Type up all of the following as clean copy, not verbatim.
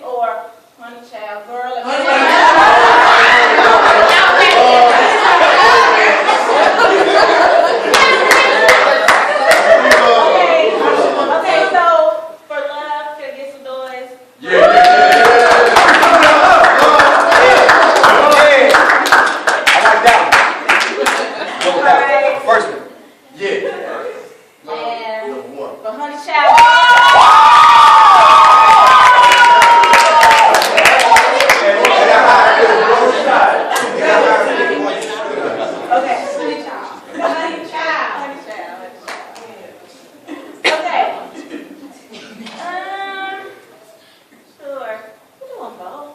or honey child, girl. Okay, so for love, can I get some noise? I like that one. Alright. First one. And Number one. for honey child. Okay, honey child. Honey child. Honey child. Okay. Sure. We doing both.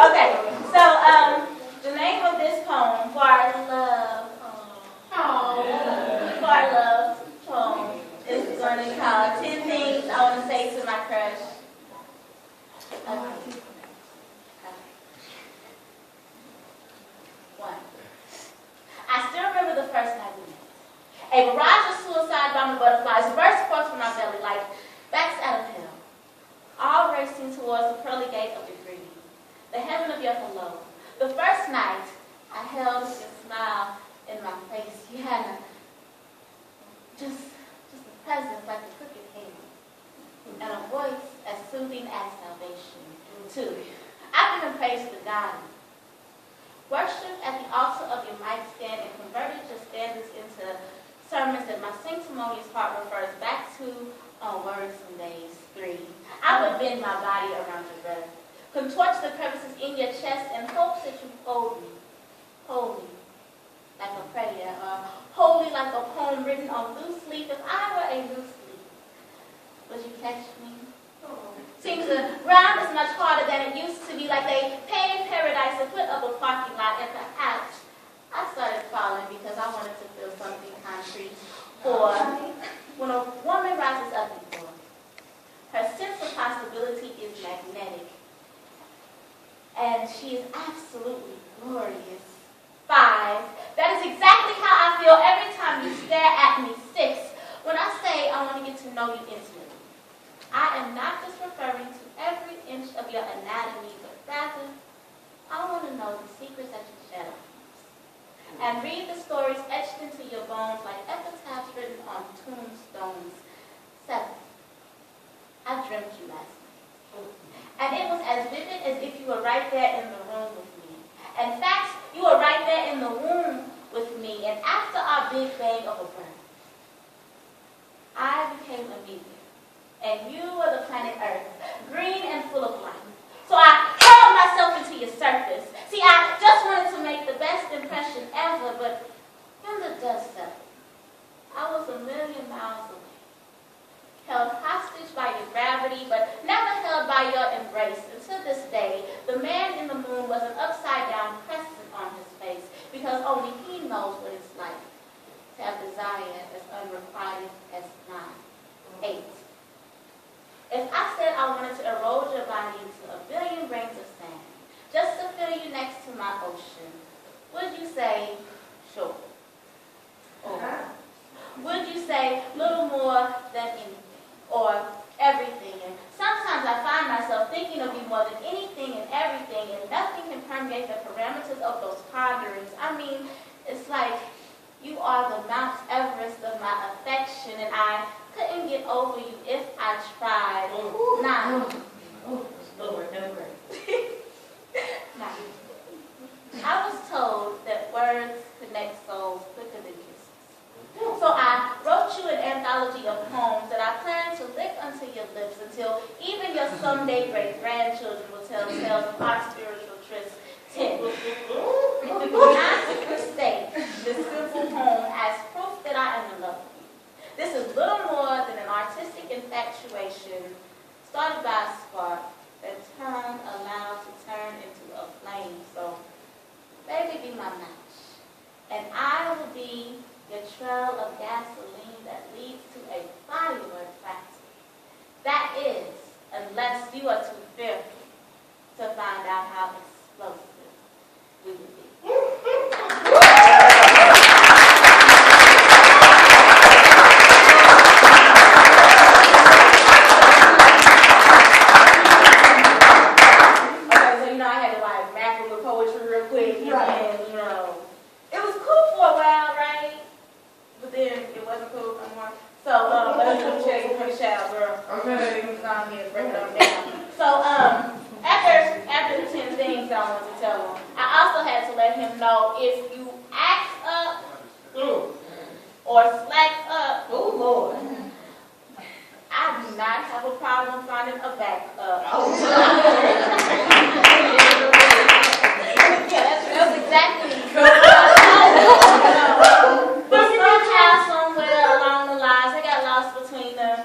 Okay, so the name of this poem for our love poem is going to be called 10 Things I Want to Say to My Crush. Okay. One. I still remember the first night we met. A barrage of suicide bomber butterflies burst forth from my belly like bats out of hell, all racing towards the pearly gate of degree, the heaven of your hello. The first night, I held your smile in my face. You had just a presence like a crooked hand, and a voice as soothing as salvation, too. I've given praise to God. Worship at the altar of your mic stand and converted your standards into sermons that my sanctimonious heart refers back to on worrisome days. 3. I would bend my body around your breast, contort the crevices in your chest in hopes that you hold me like a prayer, or holy like a poem written on loose leaf. If I were a loose leaf, would you catch me? Seems the ground is much harder than it used to be, like a Payne paradise, a foot of a parking lot, and perhaps I started falling because I wanted to feel something concrete. Or when a woman rises up before, her sense of possibility is magnetic, and she is absolutely glorious. 5. That is exactly how I feel every time you stare at me. 6. When I say I want to get to know you intimately, I am not just referring to every inch of your anatomy, but rather, I want to know the secrets that you shed on us, and read the stories etched into your bones like epitaphs written on tombstones. 7. I dreamt you last night, and it was as vivid as if you were right there in the room with me. In fact, you were right there in the womb with me, and after our big bang of a birth, I became a meteor, and you were the planet Earth, green and full of life. So I hurled myself into your surface. See, I just wanted to make the best impression ever, but when the dust settled, I was a million miles away, held hostage by your gravity, but never held by your embrace. And to this day, the man in the moon was an upside-down crescent on his face, because only he knows what it's like to have desire as unrequited as mine. 8. If I said I wanted to erode your body into a billion grains of sand, just to feel you next to my ocean, would you say, sure? Or would you say little more than anything, or everything? And sometimes I find myself thinking of you more than anything and everything, and nothing can permeate the parameters of those ponderings. I mean, it's like you are the Mount Everest of my affection, and I couldn't get over you if I tried. 9. Lord, no grace. 9. I was told that words connect souls quicker than kisses. So I wrote you an anthology of poems that I plan to lick onto your lips until even your someday great-grandchildren will tell tales of our spiritual trysts. 10. If we cannot mistake this simple poem as proof that I am in love with you, this is little more than an artistic infatuation started by a spark that turned allowed to turn into a flame. So, baby, be my match, and I will be your trail of gasoline that leads to a firework factory. That is, unless you are too fearful to find out how explosive we would be. with him, and it was cool for a while, right? But then it wasn't cool no more. So let's go check for the shower, girl. Okay. Break it on down. So after the 10 things I wanted to tell him, I also had to let him know if you act up or slack up. Oh Lord. I do not have a problem finding a backup. That's exactly true. But somehow, somewhere along the lines, I got lost between them.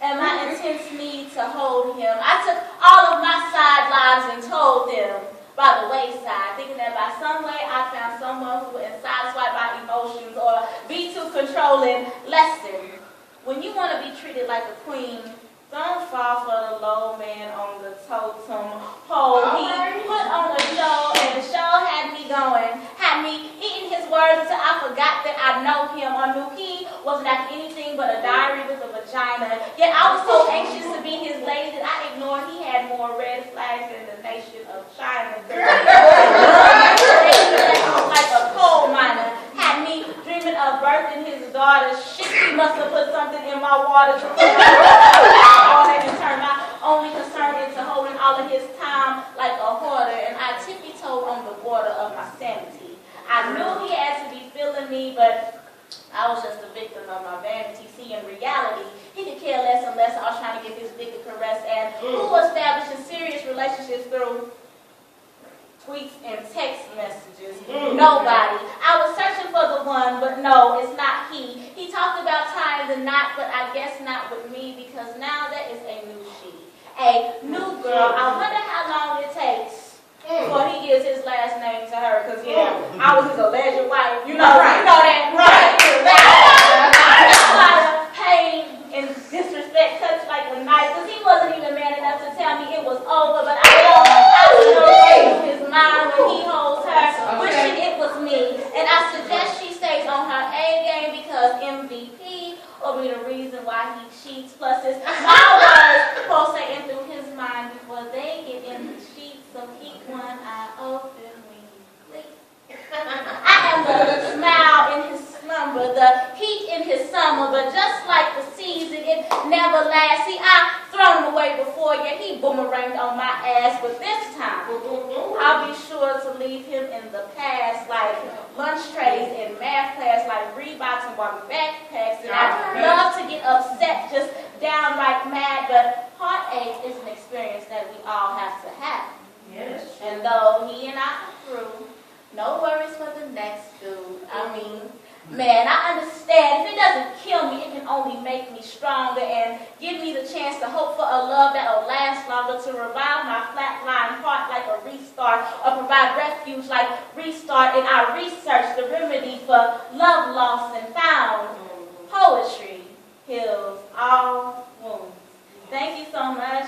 And my intense need to hold him. I took all of my sidelines and told them by the wayside, thinking that by some way I found someone who would sideswipe my emotions or be too controlling. Lesson: when you want to be treated like a queen, don't fall for the low man on the totem pole. He put on a show, and the show had me going, had me eating his words until I forgot that I know him or knew he wasn't after anything but a diary with a vagina. Yet I was so anxious to be his lady that I ignored he had more red flags than the nation of China. Like a coal miner, had me dreaming of birthing his daughter. Shit, he must have put something in my water to and turn my only concern into holding all of his time like a hoarder, and I tippy-toed on the border of my sanity. I knew he had to be feeling me, but I was just a victim of my vanity. See, in reality, he could care less unless I was trying to get his dick a caress, and who establishing serious relationships through tweets and text messages? Nobody. I was searching for the one, but no, it's not he. He talked about tying the knot, but I guess not with me, because now that is a new she. A new girl. I wonder how long it takes before he gives his last name to her, because I was his alleged wife. You know that. Right. A lot of pain and disrespect touched like a knife, because he wasn't even man enough to tell me it was over, but I know his mind when he holds her, wishing it was me. And I suggest she stays on her A game, because MVP will be the reason why he cheats. Plus his my words pulsating through his mind before they get in the sheets. So keep one eye open when you sleep. I am the smile in his slumber, the heat in his summer, but just like the season, it never lasts. See, I've thrown him away before, yet he boomeranged on my ass, but this time, I'll be sure to leave him in the past, like lunch trays in math class, like Reeboks and Barbie backpacks, and I love to get upset, just downright mad, but heartache is an experience that we all have to have. Yes. And though he and I are through, no worries for the next dude. I mean, man, I understand. If it doesn't kill me, it can only make me stronger and give me the chance to hope for a love that'll last longer, to revive my flatline heart like a restart, or provide refuge like restart. And I researched the remedy for love lost and found. Poetry heals all wounds. Thank you so much.